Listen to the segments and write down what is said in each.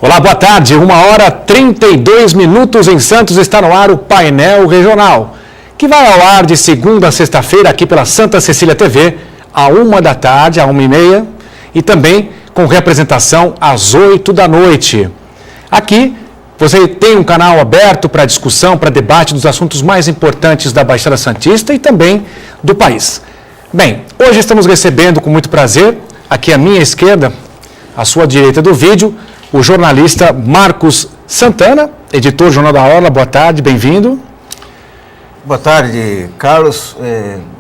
Olá, boa tarde. 1h32 em Santos, está no ar o Painel Regional, que vai ao ar de segunda a sexta-feira aqui pela Santa Cecília TV, à 1h, à 1h30, e também com representação às 8h. Aqui você tem um canal aberto para discussão, para debate dos assuntos mais importantes da Baixada Santista e também do país. Bem, hoje estamos recebendo com muito prazer, aqui à minha esquerda, à sua direita do vídeo, o jornalista Marcos Santana, editor do Jornal da Orla. Boa tarde, bem-vindo. Boa tarde, Carlos.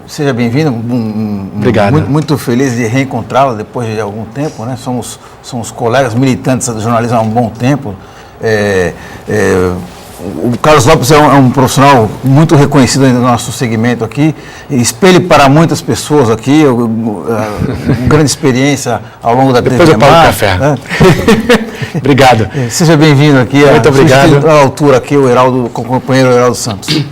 Seja bem-vindo. Obrigado. Muito feliz de reencontrá-lo depois de algum tempo, né? Somos colegas militantes do jornalismo há um bom tempo. O Carlos Lopes é um profissional muito reconhecido no nosso segmento aqui, espelho para muitas pessoas aqui, grande experiência ao longo da TV. Depois eu pago o café. Obrigado. Seja bem-vindo aqui. Muito obrigado. À altura aqui, o companheiro Heraldo Santos.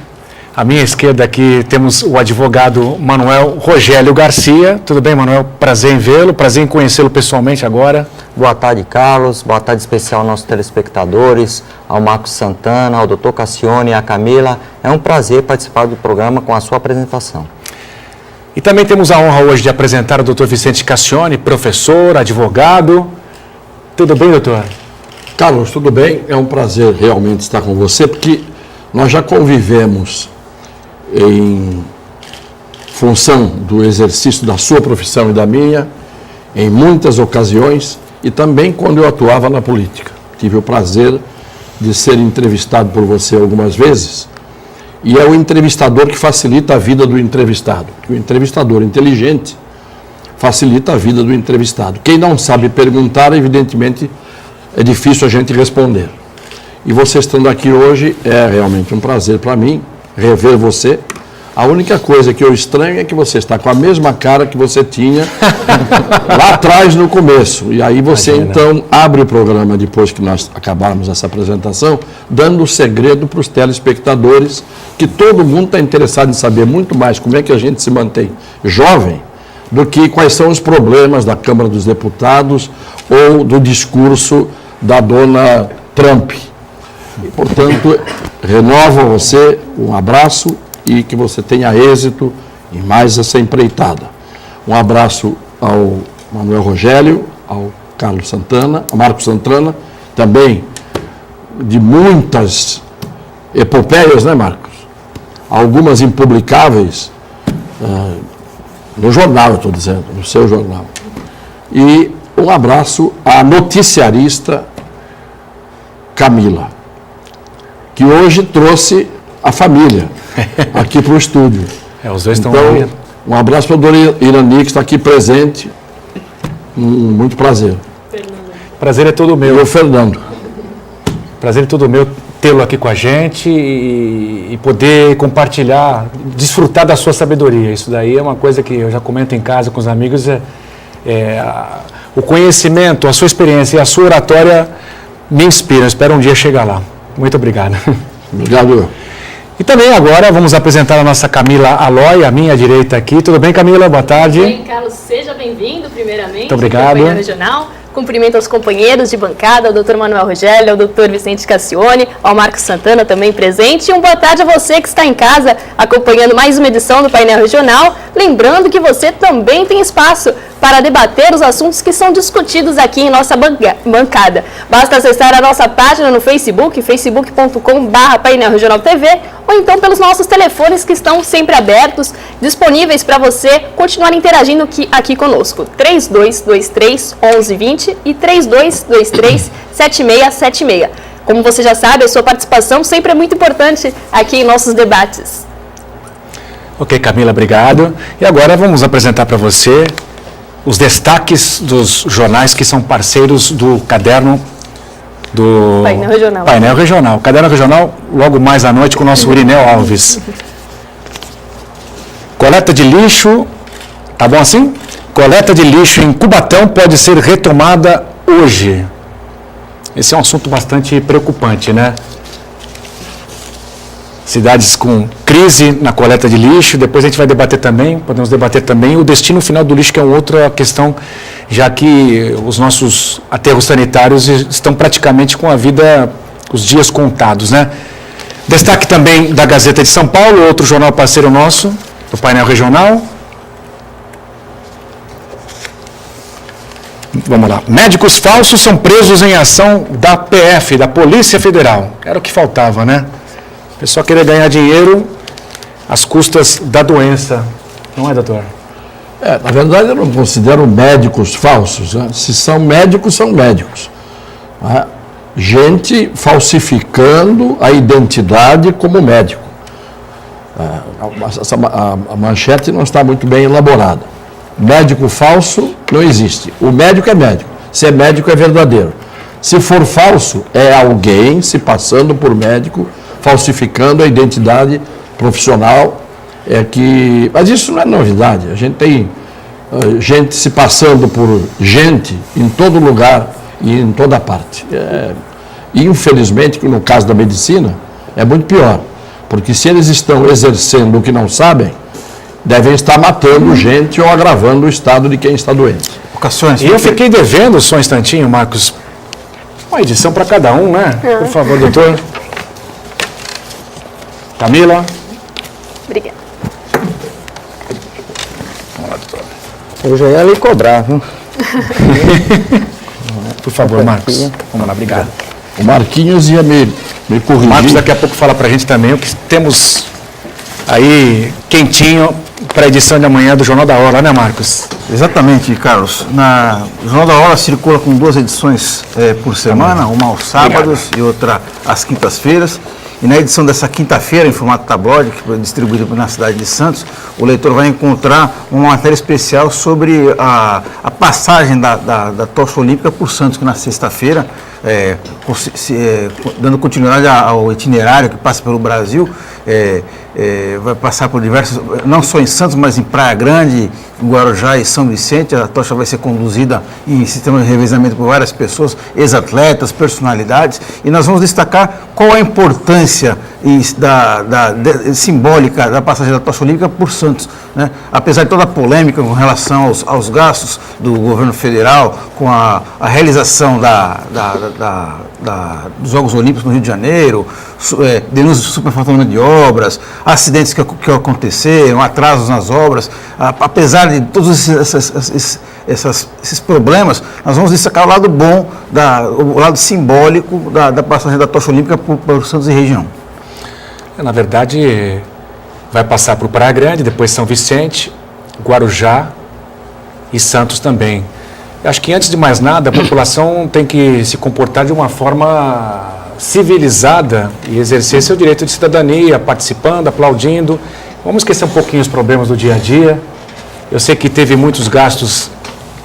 À minha esquerda aqui temos o advogado Manuel Rogélio Garcia. Tudo bem, Manuel? Prazer em vê-lo, prazer em conhecê-lo pessoalmente agora. Boa tarde, Carlos. Boa tarde especial aos nossos telespectadores, ao Marcos Santana, ao Dr. Cassione, à Camila. É um prazer participar do programa com a sua apresentação. E também temos a honra hoje de apresentar o Dr. Vicente Cassione, professor, advogado. Tudo bem, doutor? Carlos, tudo bem? É um prazer realmente estar com você, porque nós já convivemos em função do exercício da sua profissão e da minha, em muitas ocasiões, e também quando eu atuava na política. Tive o prazer de ser entrevistado por você algumas vezes, e é o entrevistador que facilita a vida do entrevistado. O entrevistador inteligente facilita a vida do entrevistado. Quem não sabe perguntar, evidentemente, é difícil a gente responder. E você estando aqui hoje é realmente um prazer para mim rever você. A única coisa que eu estranho é que você está com a mesma cara que você tinha lá atrás no começo. E aí você então abre o programa depois que nós acabarmos essa apresentação, dando o segredo para os telespectadores, que todo mundo está interessado em saber muito mais como é que a gente se mantém jovem do que quais são os problemas da Câmara dos Deputados ou do discurso da dona Trump. E, portanto, renovo a você um abraço e que você tenha êxito em mais essa empreitada. Um abraço ao Manuel Rogélio, ao Carlos Santana, ao Marcos Santana, também de muitas epopeias, né, Marcos? Algumas impublicáveis no jornal, eu estou dizendo, no seu jornal. E um abraço à noticiarista Camila, que hoje trouxe a família aqui para o estúdio. Os dois estão então, um abraço para a dona Irani, que está aqui presente. Muito prazer. Prazer é todo meu. E o Fernando. Prazer é todo meu tê-lo aqui com a gente e poder compartilhar, desfrutar da sua sabedoria. Isso daí é uma coisa que eu já comento em casa com os amigos. O conhecimento, a sua experiência e a sua oratória me inspiram. Espero um dia chegar lá. Muito obrigado. Obrigado. E também agora vamos apresentar a nossa Camila Aloy, à minha direita aqui. Tudo bem, Camila? Boa tarde. Tudo bem, Carlos. Seja bem-vindo, primeiramente. Muito obrigado. Painel Regional. Cumprimento aos companheiros de bancada, ao Dr. Manuel Rogélio, ao Dr. Vicente Cassione, ao Marcos Santana também presente. E boa tarde a você que está em casa acompanhando mais uma edição do Painel Regional. Lembrando que você também tem espaço para debater os assuntos que são discutidos aqui em nossa bancada. Basta acessar a nossa página no Facebook, facebook.com/Painel Regional TV, ou então pelos nossos telefones que estão sempre abertos, disponíveis para você continuar interagindo aqui conosco. 3223-1120 e 3223-7676. Como você já sabe, a sua participação sempre é muito importante aqui em nossos debates. Ok, Camila, obrigado. E agora vamos apresentar para você os destaques dos jornais que são parceiros do caderno do Painel Regional. Painel Regional. Caderno Regional, logo mais à noite com o nosso Irineu Alves. Coleta de lixo, tá bom assim? Coleta de lixo em Cubatão pode ser retomada hoje. Esse é um assunto bastante preocupante, né? Cidades com crise na coleta de lixo, depois a gente vai debater também, podemos debater também o destino final do lixo, que é outra questão, já que os nossos aterros sanitários estão praticamente com a vida, os dias contados, né? Destaque também da Gazeta de São Paulo, outro jornal parceiro nosso, do painel regional. Vamos lá. Médicos falsos são presos em ação da PF, da Polícia Federal. Era o que faltava, né? O pessoal queria ganhar dinheiro às custas da doença. Não é, doutor? Na verdade, eu não considero médicos falsos. Né? Se são médicos, são médicos. Né? Gente falsificando a identidade como médico. A manchete não está muito bem elaborada. Médico falso não existe. O médico é médico. Se é médico, é verdadeiro. Se for falso, é alguém se passando por médico, falsificando a identidade profissional. Mas isso não é novidade. A gente tem gente se passando por gente em todo lugar e em toda parte. Infelizmente, no caso da medicina, é muito pior. Porque se eles estão exercendo o que não sabem, devem estar matando gente ou agravando o estado de quem está doente. E eu fiquei devendo, só um instantinho, Marcos, uma edição para cada um, né? Por favor, doutor. Camila. Obrigada. Vamos lá, doutor. Eu já ia lhe cobrar, viu? Por favor, Marcos. Vamos lá, obrigado. O Marquinhos ia me corrigir. O Marcos daqui a pouco fala para a gente também o que temos aí quentinho para a edição de amanhã do Jornal da Hora, né, Marcos? Exatamente, Carlos. O Jornal da Hora circula com 2 edições por semana, uma aos sábados e outra às quintas-feiras. E na edição dessa quinta-feira, em formato tabloide, que foi distribuída na cidade de Santos, o leitor vai encontrar uma matéria especial sobre a passagem da tocha olímpica por Santos, que na sexta-feira, dando continuidade ao itinerário que passa pelo Brasil, vai passar por diversos, não só em Santos, mas em Praia Grande, em Guarujá e São Vicente. A tocha vai ser conduzida em sistema de revezamento por várias pessoas, ex-atletas, personalidades, e nós vamos destacar qual a importância simbólica da passagem da tocha olímpica por Santos, né? Apesar de toda a polêmica com relação aos gastos do governo federal com a realização dos Jogos Olímpicos no Rio de Janeiro, denúncias de superfaturamento de obras, acidentes que aconteceram, atrasos nas obras, apesar de todos esses problemas, nós vamos destacar o lado bom, o lado simbólico da passagem da tocha olímpica por Santos e região. Na verdade, vai passar por Praia Grande, depois São Vicente, Guarujá e Santos também. Eu acho que, antes de mais nada, a população tem que se comportar de uma forma civilizada e exercer seu direito de cidadania, participando, aplaudindo. Vamos esquecer um pouquinho os problemas do dia a dia. Eu sei que teve muitos gastos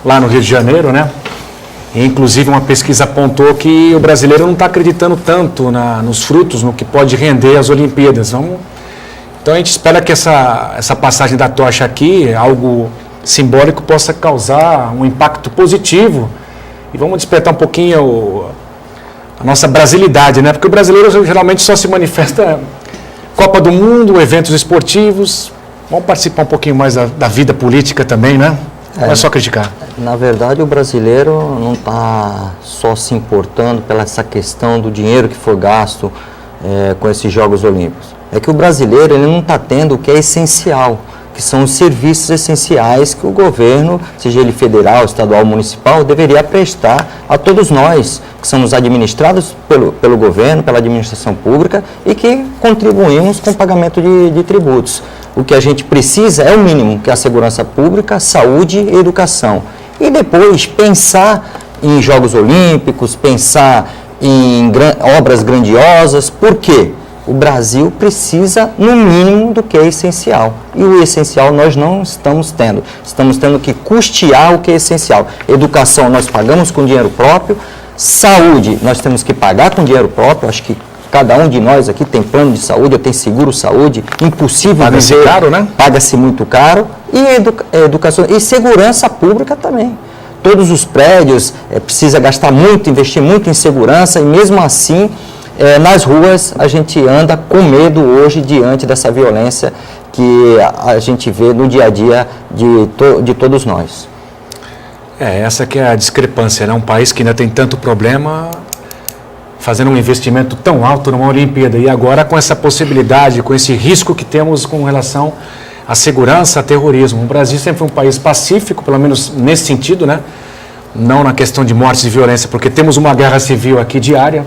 lá no Rio de Janeiro, né? E, inclusive, uma pesquisa apontou que o brasileiro não está acreditando tanto nos frutos, no que pode render as Olimpíadas. Então, a gente espera que essa passagem da tocha aqui, algo simbólico, possa causar um impacto positivo. E vamos despertar um pouquinho a nossa brasilidade, né? Porque o brasileiro geralmente só se manifesta Copa do Mundo, eventos esportivos. Vamos participar um pouquinho mais da vida política também, né? Não é só criticar. Na verdade, o brasileiro não está só se importando pela essa questão do dinheiro que foi gasto com esses Jogos Olímpicos. É que o brasileiro ele não está tendo o que é essencial, que são os serviços essenciais que o governo, seja ele federal, estadual, municipal, deveria prestar a todos nós, que somos administrados pelo governo, pela administração pública e que contribuímos com o pagamento de tributos. O que a gente precisa é o mínimo, que é a segurança pública, saúde e educação. E depois pensar em Jogos Olímpicos, pensar em obras grandiosas. Por quê? O Brasil precisa, no mínimo, do que é essencial. E o essencial nós não estamos tendo. Estamos tendo que custear o que é essencial. Educação nós pagamos com dinheiro próprio. Saúde nós temos que pagar com dinheiro próprio. Acho que cada um de nós aqui tem plano de saúde, ou tem seguro saúde. Impossível paga-se caro, né? Paga-se muito caro. E educação e segurança pública também. Todos os prédios precisa gastar muito, investir muito em segurança e mesmo assim nas ruas a gente anda com medo hoje diante dessa violência que a gente vê no dia a dia de todos nós. Essa que é a discrepância, né? Um país que ainda tem tanto problema, fazendo um investimento tão alto numa Olimpíada, e agora com essa possibilidade, com esse risco que temos com relação à segurança, a terrorismo. O Brasil sempre foi um país pacífico, pelo menos nesse sentido, né? Não na questão de mortes e violência, porque temos uma guerra civil aqui diária,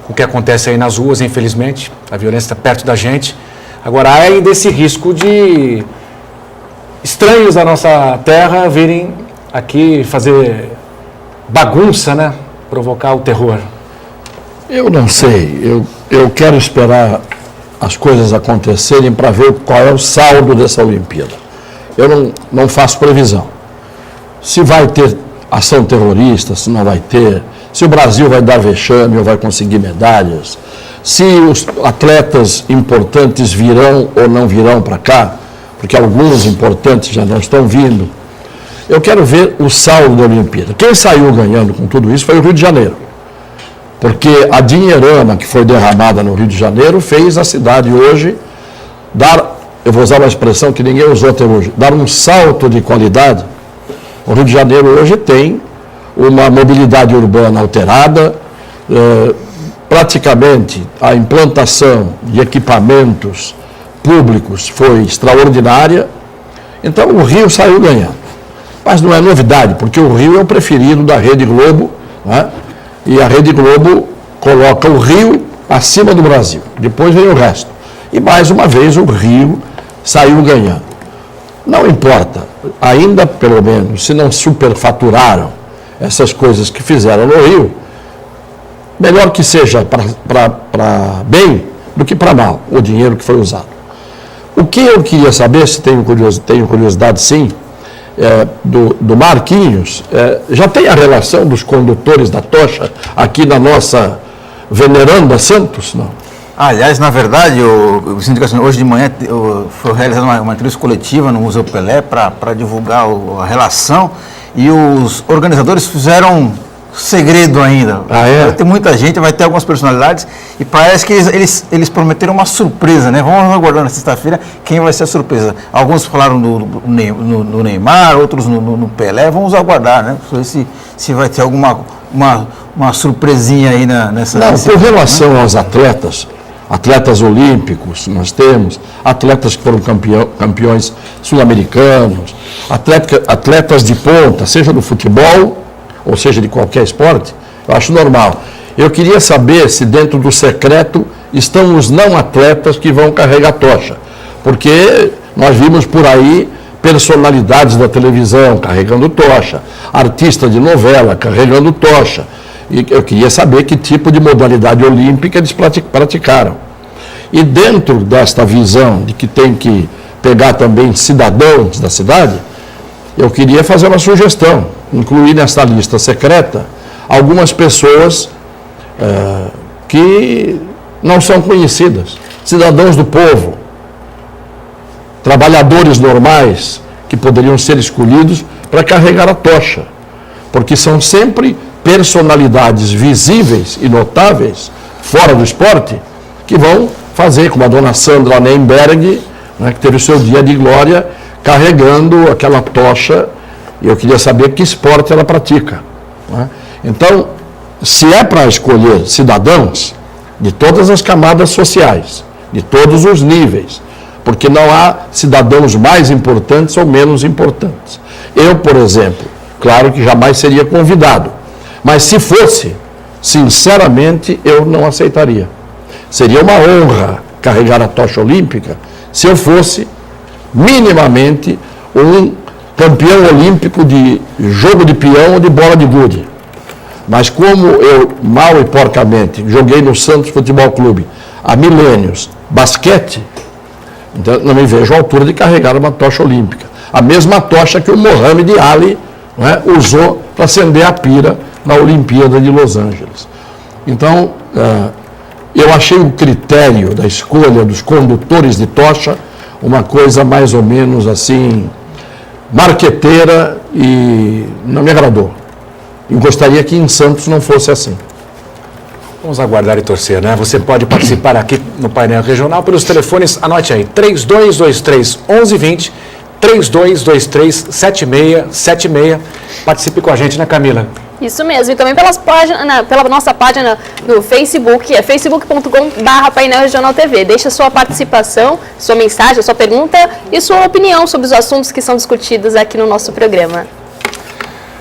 com o que acontece aí nas ruas, infelizmente, a violência está perto da gente. Agora, há ainda esse risco de estranhos da nossa terra virem aqui fazer bagunça, né? Provocar o terror. Eu não sei, eu quero esperar as coisas acontecerem para ver qual é o saldo dessa Olimpíada. Eu não faço previsão. Se vai ter ação terrorista, se não vai ter, se o Brasil vai dar vexame ou vai conseguir medalhas, se os atletas importantes virão ou não virão para cá, porque alguns importantes já não estão vindo. Eu quero ver o saldo da Olimpíada. Quem saiu ganhando com tudo isso foi o Rio de Janeiro. Porque a dinheirama que foi derramada no Rio de Janeiro fez a cidade hoje dar, eu vou usar uma expressão que ninguém usou até hoje, dar um salto de qualidade. O Rio de Janeiro hoje tem uma mobilidade urbana alterada, praticamente a implantação de equipamentos públicos foi extraordinária, então o Rio saiu ganhando. Mas não é novidade, porque o Rio é o preferido da Rede Globo, né? E a Rede Globo coloca o Rio acima do Brasil, depois vem o resto. E mais uma vez o Rio saiu ganhando. Não importa, ainda pelo menos, se não superfaturaram essas coisas que fizeram no Rio, melhor que seja para bem do que para mal o dinheiro que foi usado. O que eu queria saber, se tenho curiosidade sim, do Marquinhos, já tem a relação dos condutores da tocha aqui na nossa veneranda Santos? Não? Aliás, na verdade, Vicente Cassione, hoje de manhã foi realizada uma entrevista coletiva no Museu Pelé para divulgar a relação, e os organizadores fizeram segredo ainda. Vai ter muita gente, vai ter algumas personalidades, e parece que eles prometeram uma surpresa, né? Vamos aguardar na sexta-feira quem vai ser a surpresa. Alguns falaram no Neymar, outros no Pelé, vamos aguardar, né? Se vai ter alguma uma surpresinha aí nessa... Não, com relação aos atletas olímpicos, nós temos atletas que foram campeões sul-americanos, atletas de ponta, seja do futebol ou seja de qualquer esporte, eu acho normal. Eu queria saber se dentro do secreto estão os não atletas que vão carregar tocha, porque nós vimos por aí personalidades da televisão carregando tocha, artistas de novela carregando tocha, e eu queria saber que tipo de modalidade olímpica eles praticaram. E dentro desta visão de que tem que pegar também cidadãos da cidade, eu queria fazer uma sugestão, incluir nesta lista secreta algumas pessoas que não são conhecidas, cidadãos do povo, trabalhadores normais que poderiam ser escolhidos para carregar a tocha, porque são sempre personalidades visíveis e notáveis, fora do esporte, que vão fazer, como a dona Sandra Nemberg, né, que teve o seu dia de glória, carregando aquela tocha, e eu queria saber que esporte ela pratica. Né? Então, se é para escolher cidadãos de todas as camadas sociais, de todos os níveis, porque não há cidadãos mais importantes ou menos importantes. Eu, por exemplo, claro que jamais seria convidado, mas se fosse, sinceramente, eu não aceitaria. Seria uma honra carregar a tocha olímpica se eu fosse minimamente um campeão olímpico de jogo de peão ou de bola de gude. Mas como eu, mal e porcamente, joguei no Santos Futebol Clube há milênios basquete, então não me vejo à altura de carregar uma tocha olímpica. A mesma tocha que o Mohamed Ali, né, usou para acender a pira na Olimpíada de Los Angeles. Então, eu achei o critério da escolha dos condutores de tocha uma coisa mais ou menos assim, marqueteira, e não me agradou. Eu gostaria que em Santos não fosse assim. Vamos aguardar e torcer, né? Você pode participar aqui no painel regional pelos telefones, anote aí, 3223-1120, 3223-7676. Participe com a gente, né, Camila? Isso mesmo, e também pela nossa página no Facebook, é facebook.com/Painel Regional TV. Deixa sua participação, sua mensagem, sua pergunta e sua opinião sobre os assuntos que são discutidos aqui no nosso programa.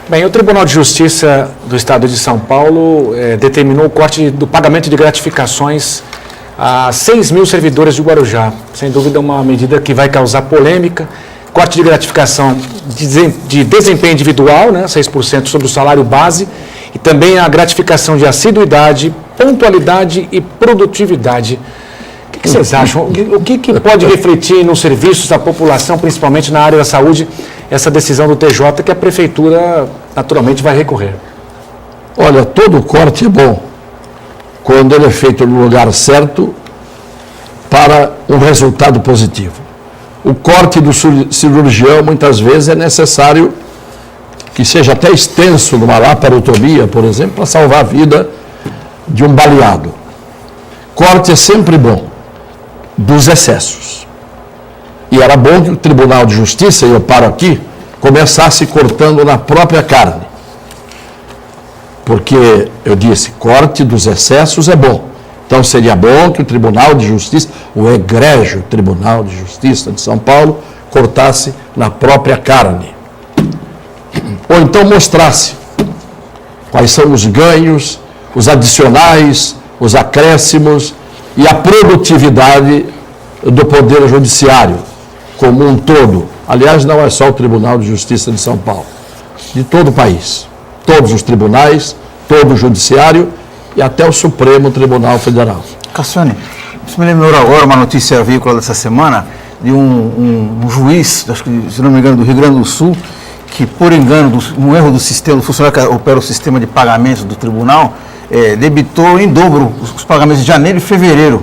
Bem, o Tribunal de Justiça do Estado de São Paulo determinou o corte do pagamento de gratificações a 6 mil servidores de Guarujá. Sem dúvida, uma medida que vai causar polêmica. Corte de gratificação de desempenho individual, né, 6% sobre o salário base, e também a gratificação de assiduidade, pontualidade e produtividade. O que vocês acham? O que pode refletir nos serviços da população, principalmente na área da saúde, essa decisão do TJ que a Prefeitura naturalmente vai recorrer? Olha, todo corte é bom quando ele é feito no lugar certo para um resultado positivo. O corte do cirurgião, muitas vezes, é necessário que seja até extenso numa laparotomia, por exemplo, para salvar a vida de um baleado. Corte é sempre bom, dos excessos. E era bom que o Tribunal de Justiça, e eu paro aqui, começasse cortando na própria carne. Porque, eu disse, corte dos excessos é bom. Então seria bom que o Tribunal de Justiça, o egrégio Tribunal de Justiça de São Paulo, cortasse na própria carne. Ou então mostrasse quais são os ganhos, os adicionais, os acréscimos e a produtividade do Poder Judiciário como um todo. Aliás, não é só o Tribunal de Justiça de São Paulo, de todo o país. Todos os tribunais, todo o Judiciário e até o Supremo Tribunal Federal. Cassione, isso me lembrou agora uma notícia veiculada essa semana de um juiz, acho que, se não me engano, do Rio Grande do Sul, que por engano, um erro do sistema, do funcionário que opera o sistema de pagamentos do tribunal, debitou em dobro os pagamentos de janeiro e fevereiro.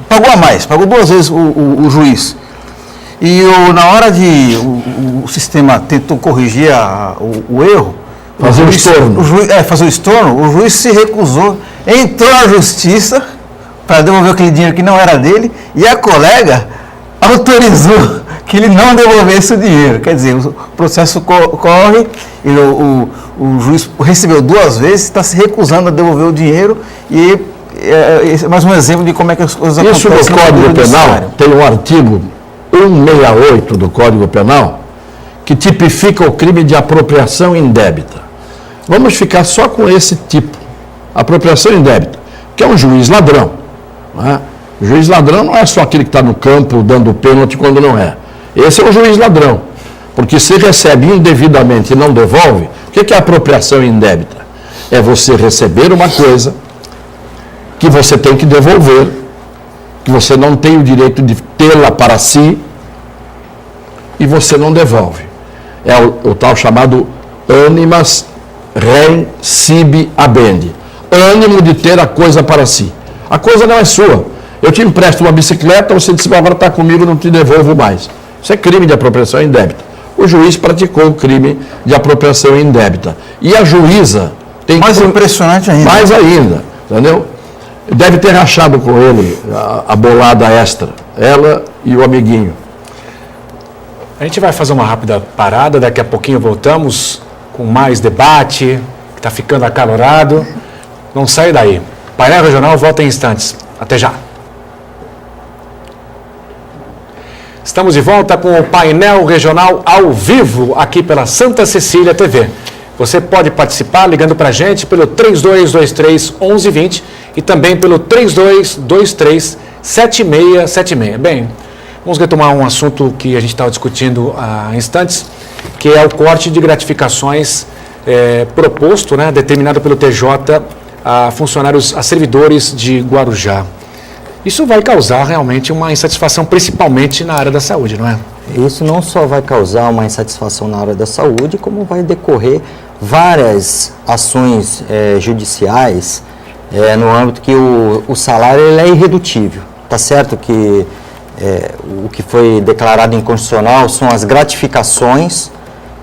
Pagou a mais, pagou 2 vezes o juiz. E na hora de o sistema tentou corrigir o erro, fazer o estorno. Fazer o estorno, o juiz se recusou, entrou na justiça para devolver aquele dinheiro que não era dele e a colega autorizou que ele não devolvesse o dinheiro. Quer dizer, o processo corre, o juiz recebeu 2 vezes, está se recusando a devolver o dinheiro e é mais um exemplo de como é que as coisas acontecem. Isso no Código Penal, tem um artigo 168 do Código Penal que tipifica o crime de apropriação indébita. Vamos ficar só com esse tipo, apropriação indébita, que é um juiz ladrão. Não é? O juiz ladrão não é só aquele que está no campo dando pênalti quando não é. Esse é o juiz ladrão, porque se recebe indevidamente e não devolve, o que é apropriação indébita? É você receber uma coisa que você tem que devolver, que você não tem o direito de tê-la para si e você não devolve. É o tal chamado animas rem sibi habendi. Ânimo de ter a coisa para si. A coisa não é sua. Eu te empresto uma bicicleta, você disse, agora está comigo, não te devolvo mais. Isso é crime de apropriação indébita. O juiz praticou o crime de apropriação indébita. E a juíza tem mais impressionante ainda. Mais ainda, entendeu? Deve ter rachado com ele a bolada extra, ela e o amiguinho. A gente vai fazer uma rápida parada, daqui a pouquinho voltamos com mais debate, que está ficando acalorado. Não sai daí. Painel Regional volta em instantes. Até já. Estamos de volta com o Painel Regional ao vivo aqui pela Santa Cecília TV. Você pode participar ligando para a gente pelo 3223-1120 e também pelo 3223-7676. Bem, vamos retomar um assunto que a gente estava discutindo há instantes, que é o corte de gratificações proposto, né, determinado pelo TJ a funcionários, a servidores de Guarujá. Isso vai causar realmente uma insatisfação, principalmente na área da saúde, não é? Isso não só vai causar uma insatisfação na área da saúde, como vai decorrer várias ações judiciais no âmbito que o salário ele é irredutível. Está certo que o que foi declarado inconstitucional são as gratificações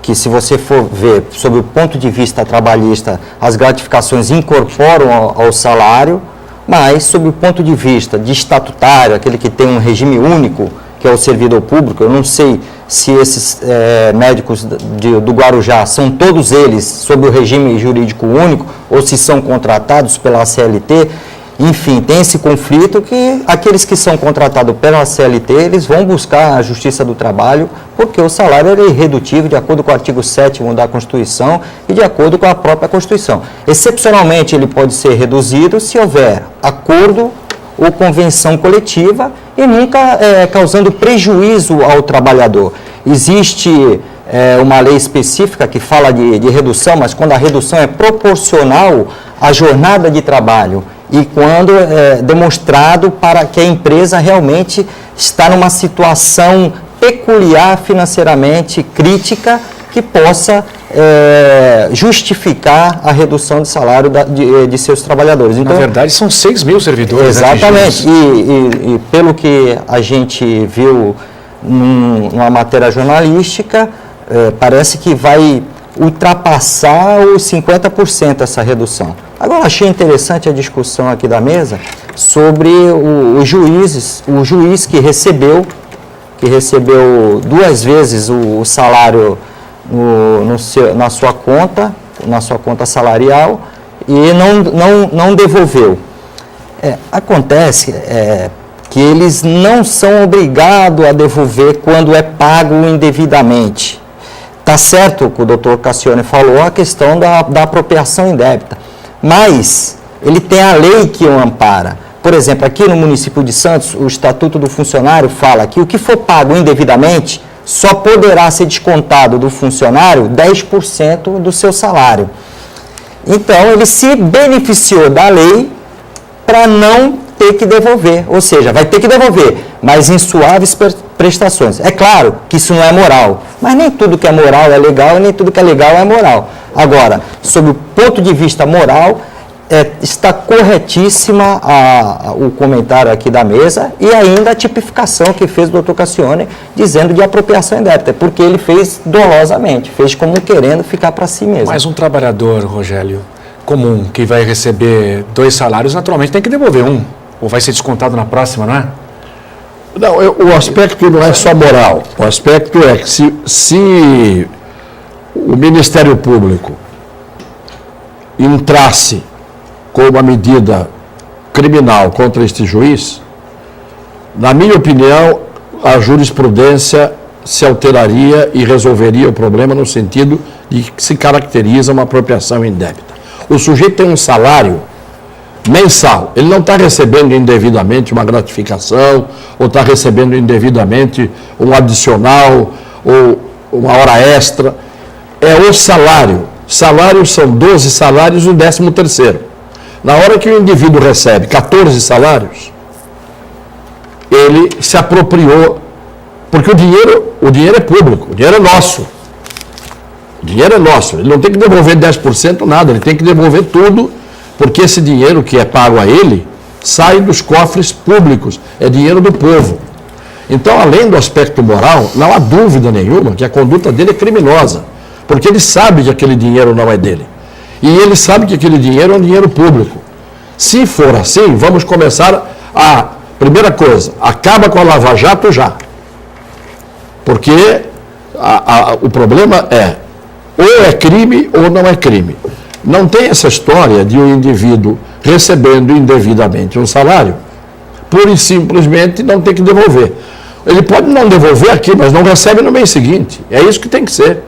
que se você for ver sob o ponto de vista trabalhista, as gratificações incorporam ao salário, mas sob o ponto de vista de estatutário, aquele que tem um regime único, que é o servidor público, eu não sei se esses médicos do Guarujá são todos eles sob o regime jurídico único ou se são contratados pela CLT. Enfim, tem esse conflito que aqueles que são contratados pela CLT, eles vão buscar a Justiça do Trabalho, porque o salário é irredutível de acordo com o artigo 7º da Constituição e de acordo com a própria Constituição. Excepcionalmente, ele pode ser reduzido se houver acordo ou convenção coletiva e nunca causando prejuízo ao trabalhador. Existe uma lei específica que fala de redução, mas quando a redução é proporcional à jornada de trabalho e quando é demonstrado para que a empresa realmente está numa situação peculiar financeiramente crítica que possa justificar a redução de salário de seus trabalhadores. Então, na verdade, são 6 mil servidores. Exatamente. E pelo que a gente viu numa matéria jornalística, parece que vai ultrapassar os 50% essa redução. Agora, achei interessante a discussão aqui da mesa sobre os juízes, o juiz que recebeu 2 vezes o salário na sua conta salarial e não devolveu. Acontece que eles não são obrigados a devolver quando é pago indevidamente. Está certo o que o doutor Cassione falou, a questão da apropriação indébita, mas ele tem a lei que o ampara. Por exemplo, aqui no município de Santos, o Estatuto do Funcionário fala que o que for pago indevidamente só poderá ser descontado do funcionário 10% do seu salário. Então, ele se beneficiou da lei para não ter que devolver, ou seja, vai ter que devolver, mas em suaves prestações. É claro que isso não é moral, mas nem tudo que é moral é legal e nem tudo que é legal é moral. Agora, sob o ponto de vista moral, está corretíssima o comentário aqui da mesa e ainda a tipificação que fez o doutor Cassione dizendo de apropriação indébita, porque ele fez dolosamente, fez como querendo ficar para si mesmo. Mas um trabalhador, Rogério, comum, que vai receber 2 salários, naturalmente tem que devolver um, ou vai ser descontado na próxima, não é? Não, o aspecto não é só moral, o aspecto é que se o Ministério Público entrasse com uma medida criminal contra este juiz, na minha opinião, a jurisprudência se alteraria e resolveria o problema no sentido de que se caracteriza uma apropriação indébita. O sujeito tem um salário mensal, ele não está recebendo indevidamente uma gratificação, ou está recebendo indevidamente um adicional, ou uma hora extra, é o salário. Salários são 12 salários e o 13º. Na hora que o indivíduo recebe 14 salários, ele se apropriou, porque o dinheiro é público, o dinheiro é nosso. O dinheiro é nosso, ele não tem que devolver 10% nada, ele tem que devolver tudo, porque esse dinheiro que é pago a ele sai dos cofres públicos, é dinheiro do povo. Então, além do aspecto moral, não há dúvida nenhuma que a conduta dele é criminosa, porque ele sabe que aquele dinheiro não é dele. E ele sabe que aquele dinheiro é um dinheiro público. Se for assim, vamos começar primeira coisa, acaba com a Lava Jato já. Porque o problema ou é crime ou não é crime. Não tem essa história de um indivíduo recebendo indevidamente um salário, pura e simplesmente não ter que devolver. Ele pode não devolver aqui, mas não recebe no mês seguinte. É isso que tem que ser.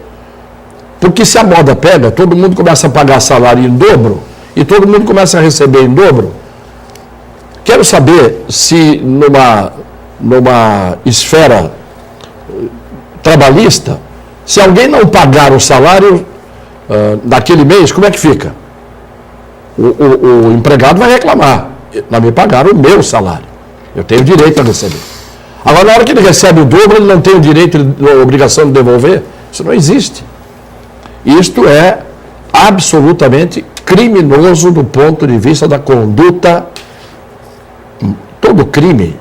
Porque se a moda pega, todo mundo começa a pagar salário em dobro e todo mundo começa a receber em dobro. Quero saber se numa esfera trabalhista, se alguém não pagar o salário daquele mês, como é que fica? O empregado vai reclamar. Não me pagaram o meu salário. Eu tenho direito a receber. Agora, na hora que ele recebe o dobro, ele não tem o direito, a obrigação de devolver? Isso não existe. Isto é absolutamente criminoso do ponto de vista da conduta. Todo crime,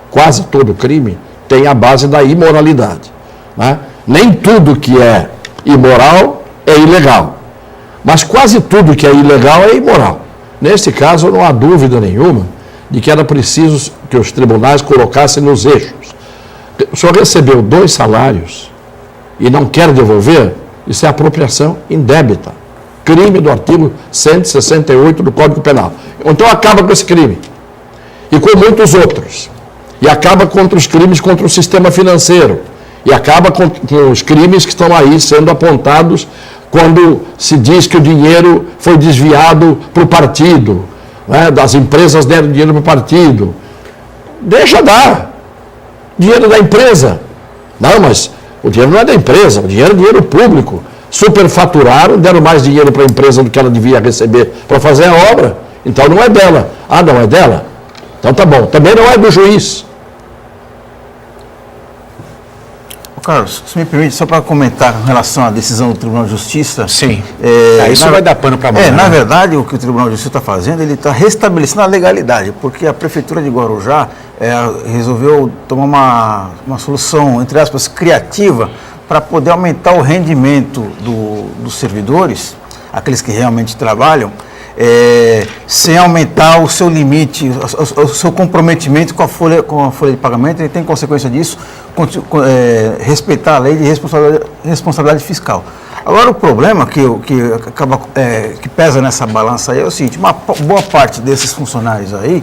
quase todo crime, tem a base da imoralidade. Né? Nem tudo que é imoral é ilegal. Mas quase tudo que é ilegal é imoral. Nesse caso, não há dúvida nenhuma de que era preciso que os tribunais colocassem nos eixos. O senhor recebeu 2 salários e não quer devolver, isso é apropriação indébita. Crime do artigo 168 do Código Penal. Então acaba com esse crime. E com muitos outros. E acaba contra os crimes contra o sistema financeiro. E acaba com os crimes que estão aí sendo apontados quando se diz que o dinheiro foi desviado para o partido, né? Das empresas deram dinheiro para o partido. Deixa dar. Dinheiro da empresa. Não, mas o dinheiro não é da empresa, o dinheiro é dinheiro público. Superfaturaram, deram mais dinheiro para a empresa do que ela devia receber para fazer a obra. Então não é dela. Ah, não é dela? Então tá bom. Também não é do juiz. Carlos, se me permite, só para comentar com relação à decisão do Tribunal de Justiça. Sim. Isso vai dar pano para manga. Na verdade, o que o Tribunal de Justiça está fazendo, ele está restabelecendo a legalidade, porque a Prefeitura de Guarujá resolveu tomar uma solução, entre aspas, criativa, para poder aumentar o rendimento dos servidores, aqueles que realmente trabalham, sem aumentar o seu limite, o seu comprometimento com a folha de pagamento. Ele tem consequência disso, respeitar a lei de responsabilidade fiscal. Agora, o problema que pesa nessa balança aí é o seguinte: uma boa parte desses funcionários aí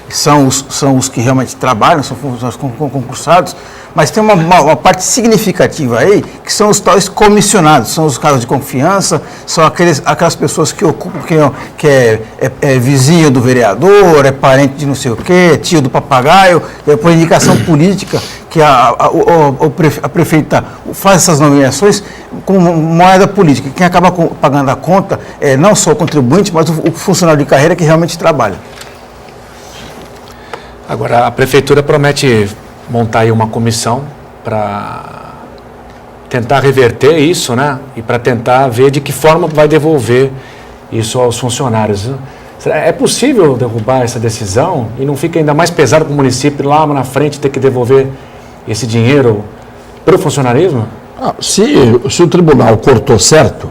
são os que realmente trabalham, são funcionários concursados, mas tem uma parte significativa aí, que são os tais comissionados, são os casos de confiança, são aquelas pessoas que ocupam, que é vizinho do vereador, é parente de não sei o quê, tio do papagaio, por indicação política, que a prefeita faz essas nomeações com moeda política. Quem acaba pagando a conta é não só o contribuinte, mas o funcionário de carreira que realmente trabalha. Agora, a Prefeitura promete montar aí uma comissão para tentar reverter isso, né? E para tentar ver de que forma vai devolver isso aos funcionários. É possível derrubar essa decisão e não fica ainda mais pesado para o município lá na frente ter que devolver esse dinheiro para o funcionarismo? Se o tribunal cortou certo,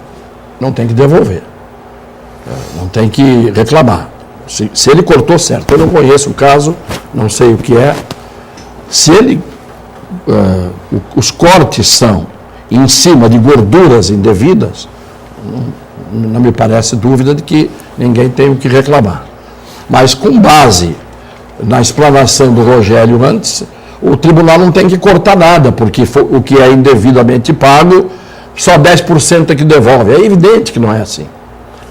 não tem que devolver. Não tem que reclamar. Se ele cortou certo, eu não conheço o caso, não sei o que é. Se ele, os cortes são em cima de gorduras indevidas, não me parece dúvida de que ninguém tem o que reclamar. Mas com base na explanação do Rogério antes, o tribunal não tem que cortar nada, porque o que é indevidamente pago, só 10% é que devolve. É evidente que não é assim.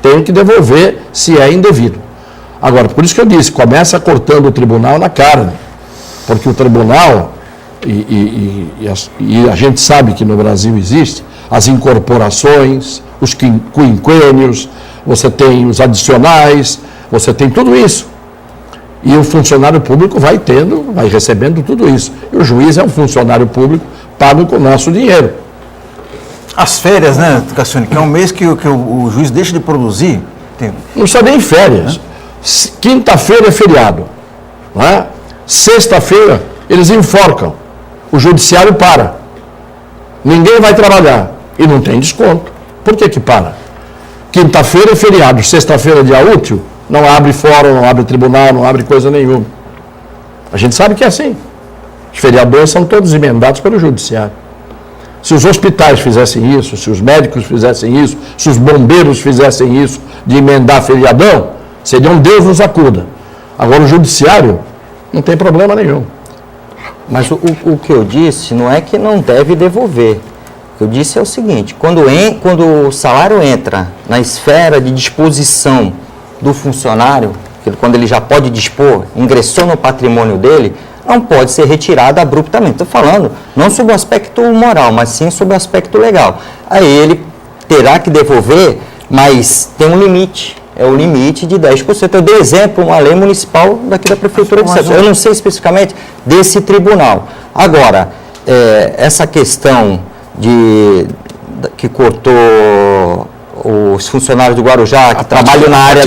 Tem que devolver se é indevido. Agora, por isso que eu disse, começa cortando o tribunal na carne, porque o tribunal, e a gente sabe que no Brasil existe, as incorporações, os quinquênios, você tem os adicionais, você tem tudo isso. E o funcionário público vai recebendo tudo isso. E o juiz é um funcionário público pago com o nosso dinheiro. As férias, né, Cassione, que é um mês que o juiz deixa de produzir. Não precisa nem férias. Quinta-feira é feriado. Não é? Sexta-feira eles enforcam. O judiciário para. Ninguém vai trabalhar. E não tem desconto. Por que para? Quinta-feira é feriado, sexta-feira é dia útil, não abre fórum, não abre tribunal, não abre coisa nenhuma. A gente sabe que é assim. Os feriadores são todos emendados pelo judiciário. Se os hospitais fizessem isso, se os médicos fizessem isso, se os bombeiros fizessem isso, de emendar feriadão, seria um Deus nos acuda. Agora o judiciário não tem problema nenhum. Mas o que eu disse não é que não deve devolver. O que eu disse é o seguinte: quando o salário entra na esfera de disposição do funcionário, quando ele já pode dispor, ingressou no patrimônio dele, não pode ser retirado abruptamente. Estou falando não sobre o aspecto moral, mas sim sobre o aspecto legal. Aí ele terá que devolver, mas tem um limite. É o limite de 10%. Eu dei exemplo, uma lei municipal daqui da Prefeitura de Santos. Eu não sei especificamente desse tribunal. Agora, essa questão que cortou os funcionários do Guarujá, que trabalham na área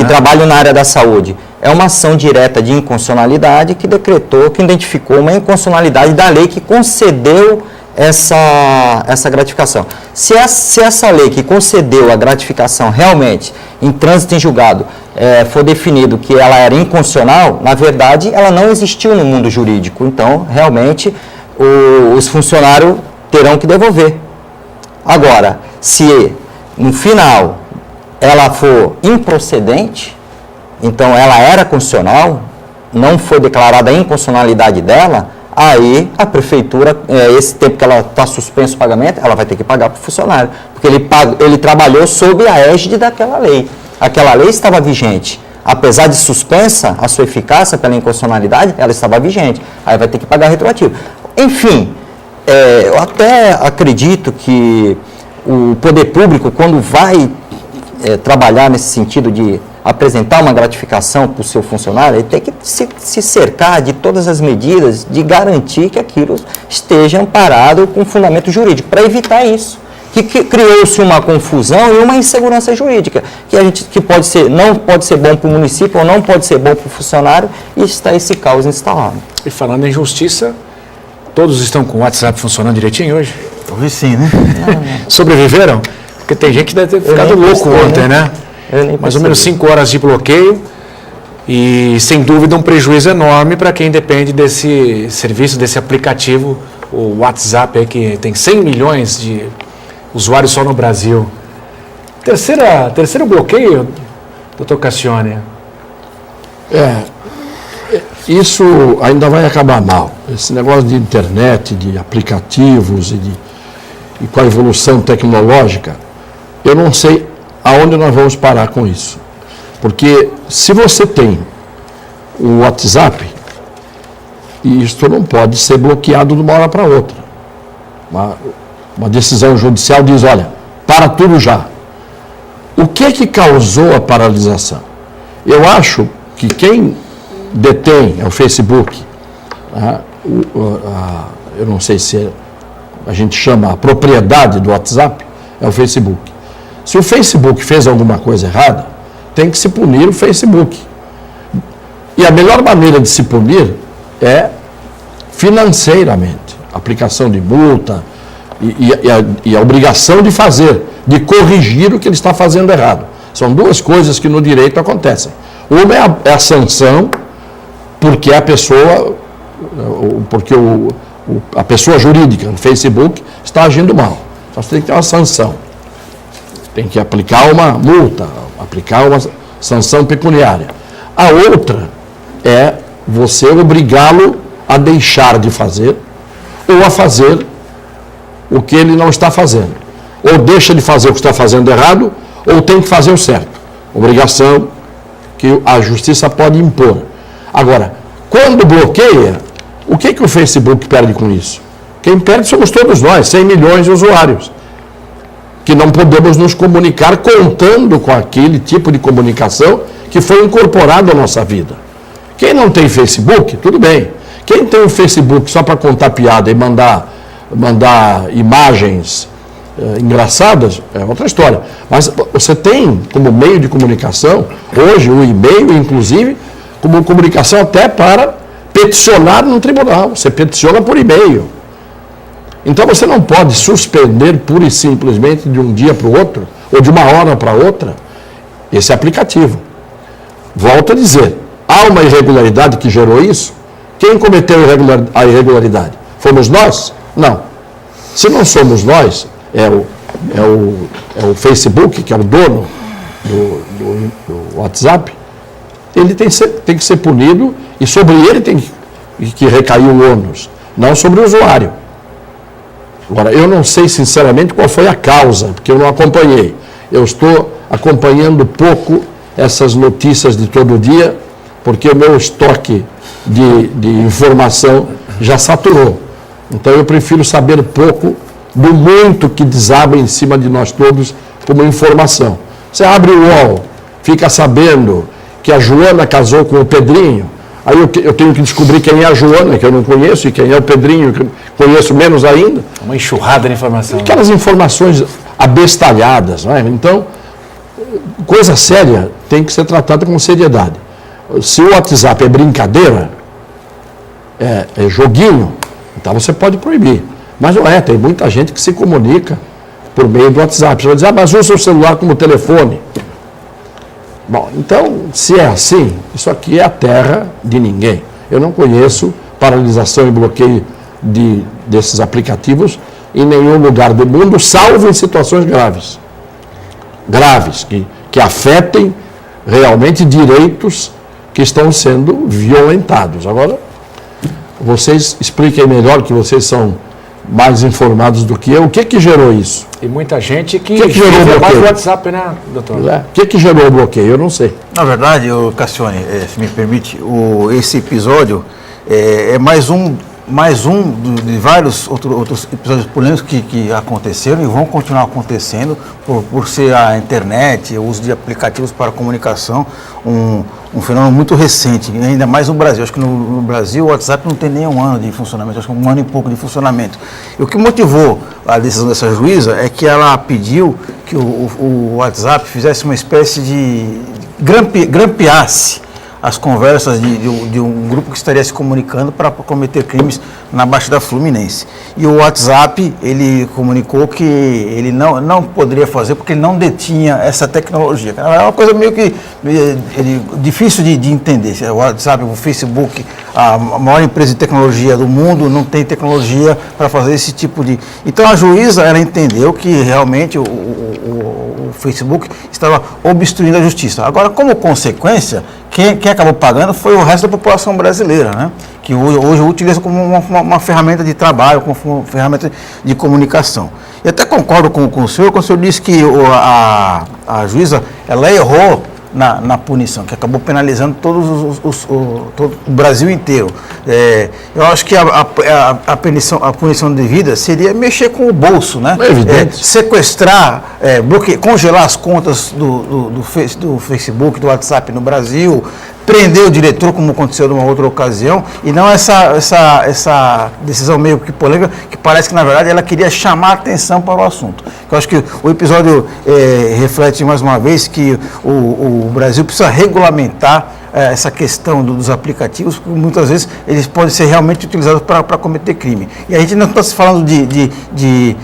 trabalham na área da saúde, é uma ação direta de inconstitucionalidade que decretou, que identificou uma inconstitucionalidade da lei que concedeu essa gratificação. Se essa lei que concedeu a gratificação realmente em trânsito em julgado for definido que ela era inconstitucional, na verdade ela não existiu no mundo jurídico. Então, realmente, os funcionários terão que devolver. Agora, se no final ela for improcedente, então ela era constitucional, não foi declarada a inconstitucionalidade dela, aí a prefeitura, esse tempo que ela está suspenso o pagamento, ela vai ter que pagar para o funcionário, porque ele trabalhou sob a égide daquela lei. Aquela lei estava vigente. Apesar de suspensa a sua eficácia pela inconstitucionalidade, ela estava vigente. Aí vai ter que pagar retroativo. Enfim, eu até acredito que o poder público, quando vai trabalhar nesse sentido de apresentar uma gratificação para o seu funcionário, ele tem que se cercar de todas as medidas de garantir que aquilo esteja amparado com fundamento jurídico, para evitar isso. Que criou-se uma confusão e uma insegurança jurídica, que não pode ser bom para o município ou não pode ser bom para o funcionário, e está esse caos instalado. E falando em justiça, todos estão com o WhatsApp funcionando direitinho hoje? Talvez sim, né? Sobreviveram? Porque tem gente que deve ter ficado louco ontem, né? Mais ou menos 5 horas de bloqueio e, sem dúvida, um prejuízo enorme para quem depende desse serviço, desse aplicativo, o WhatsApp, aí, que tem 100 milhões de usuários só no Brasil. Terceiro bloqueio, doutor Cassione. Isso ainda vai acabar mal. Esse negócio de internet, de aplicativos e com a evolução tecnológica, eu não sei aonde nós vamos parar com isso. Porque se você tem o WhatsApp, isso não pode ser bloqueado de uma hora para outra. Uma decisão judicial diz, olha, para tudo já. O que causou a paralisação? Eu acho que quem detém o Facebook, eu não sei se a gente chama a propriedade do WhatsApp, é o Facebook. Se o Facebook fez alguma coisa errada, tem que se punir o Facebook. E a melhor maneira de se punir é financeiramente. Aplicação de multa e a obrigação de fazer, de corrigir o que ele está fazendo errado. São duas coisas que no direito acontecem. Uma é a sanção, porque a pessoa jurídica no Facebook está agindo mal. Então você tem que ter uma sanção. Tem que aplicar uma multa, aplicar uma sanção pecuniária. A outra é você obrigá-lo a deixar de fazer ou a fazer o que ele não está fazendo. Ou deixa de fazer o que está fazendo errado, ou tem que fazer o certo. Obrigação que a justiça pode impor. Agora, quando bloqueia, o que o Facebook perde com isso? Quem perde somos todos nós, 100 milhões de usuários, que não podemos nos comunicar contando com aquele tipo de comunicação que foi incorporado à nossa vida. Quem não tem Facebook, tudo bem. Quem tem o Facebook só para contar piada e mandar imagens engraçadas, é outra história. Mas você tem como meio de comunicação, hoje o e-mail, inclusive, como comunicação até para peticionar no tribunal. Você peticiona por e-mail. Então você não pode suspender pura e simplesmente de um dia para o outro, ou de uma hora para outra, esse aplicativo. Volto a dizer, há uma irregularidade que gerou isso? Quem cometeu a irregularidade? Fomos nós? Não. Se não somos nós, é o Facebook, que é o dono do WhatsApp, ele tem que ser punido e sobre ele tem que recair o ônus, não sobre o usuário. Agora, eu não sei sinceramente qual foi a causa, porque eu não acompanhei. Eu estou acompanhando pouco essas notícias de todo dia, porque o meu estoque de informação já saturou. Então eu prefiro saber pouco do muito que desaba em cima de nós todos como informação. Você abre o UOL, fica sabendo que a Joana casou com o Pedrinho, aí eu tenho que descobrir quem é a Joana, que eu não conheço, e quem é o Pedrinho, que eu conheço menos ainda. Uma enxurrada de informação. Aquelas informações abestalhadas, não é? Então, coisa séria tem que ser tratada com seriedade. Se o WhatsApp é brincadeira, é joguinho, então você pode proibir. Mas não é, tem muita gente que se comunica por meio do WhatsApp. Você vai dizer, mas usa o celular como telefone. Bom, então, se é assim, isso aqui é a terra de ninguém. Eu não conheço paralisação e bloqueio desses aplicativos em nenhum lugar do mundo, salvo em situações graves. Graves, que afetem realmente direitos que estão sendo violentados. Agora, vocês expliquem melhor, que vocês são mais informados do que eu, o que gerou isso? E muita gente que gerou o mais bloqueio? o WhatsApp, né, doutor? O que gerou o bloqueio? Eu não sei. Na verdade, Cassione, se me permite, esse episódio é mais um de vários outros episódios polêmicos que aconteceram e vão continuar acontecendo por ser a internet, o uso de aplicativos para comunicação, um fenômeno muito recente, ainda mais no Brasil. Acho que no Brasil o WhatsApp não tem nem um ano de funcionamento, acho que 1 ano e pouco de funcionamento. E o que motivou a decisão dessa juíza é que ela pediu que o WhatsApp fizesse uma espécie de grampeasse as conversas de um grupo que estaria se comunicando para cometer crimes na Baixada Fluminense. E o WhatsApp, ele comunicou que ele não poderia fazer porque ele não detinha essa tecnologia. É uma coisa meio que difícil de entender. O WhatsApp, o Facebook, a maior empresa de tecnologia do mundo, não tem tecnologia para fazer esse tipo de... Então a juíza, ela entendeu que realmente o Facebook estava obstruindo a justiça. Agora, como consequência, quem acabou pagando foi o resto da população brasileira, né? Que hoje utiliza como uma ferramenta de trabalho, como uma ferramenta de comunicação. E até concordo com o senhor quando o senhor disse que a juíza ela errou na punição, que acabou penalizando todo o Brasil inteiro. Eu acho que a punição devida seria mexer com o bolso, né? É evidente. Sequestrar, congelar as contas do Facebook, do WhatsApp no Brasil, prender o diretor, como aconteceu numa outra ocasião, e não essa decisão meio que polêmica, que parece que, na verdade, ela queria chamar a atenção para o assunto. Eu acho que o episódio reflete, mais uma vez, que o Brasil precisa regulamentar essa questão dos aplicativos, porque muitas vezes eles podem ser realmente utilizados para cometer crime. E a gente não está se falando de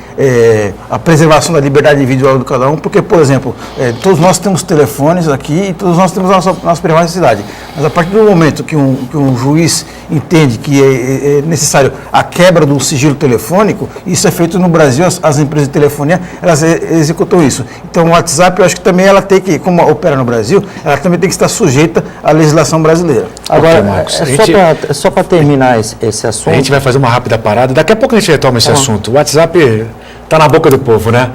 a preservação da liberdade individual de cada um, porque, por exemplo, todos nós temos telefones aqui e todos nós temos a nossa privacidade. Mas a partir do momento que um juiz entende que é necessário a quebra do sigilo telefônico, isso é feito no Brasil, as empresas de telefonia, elas executam isso. Então o WhatsApp, eu acho que também ela tem que, como opera no Brasil, ela também tem que estar sujeita à legislação brasileira. Agora, Só para terminar esse assunto... A gente vai fazer uma rápida parada, daqui a pouco a gente retoma esse assunto. O WhatsApp está na boca do povo, né?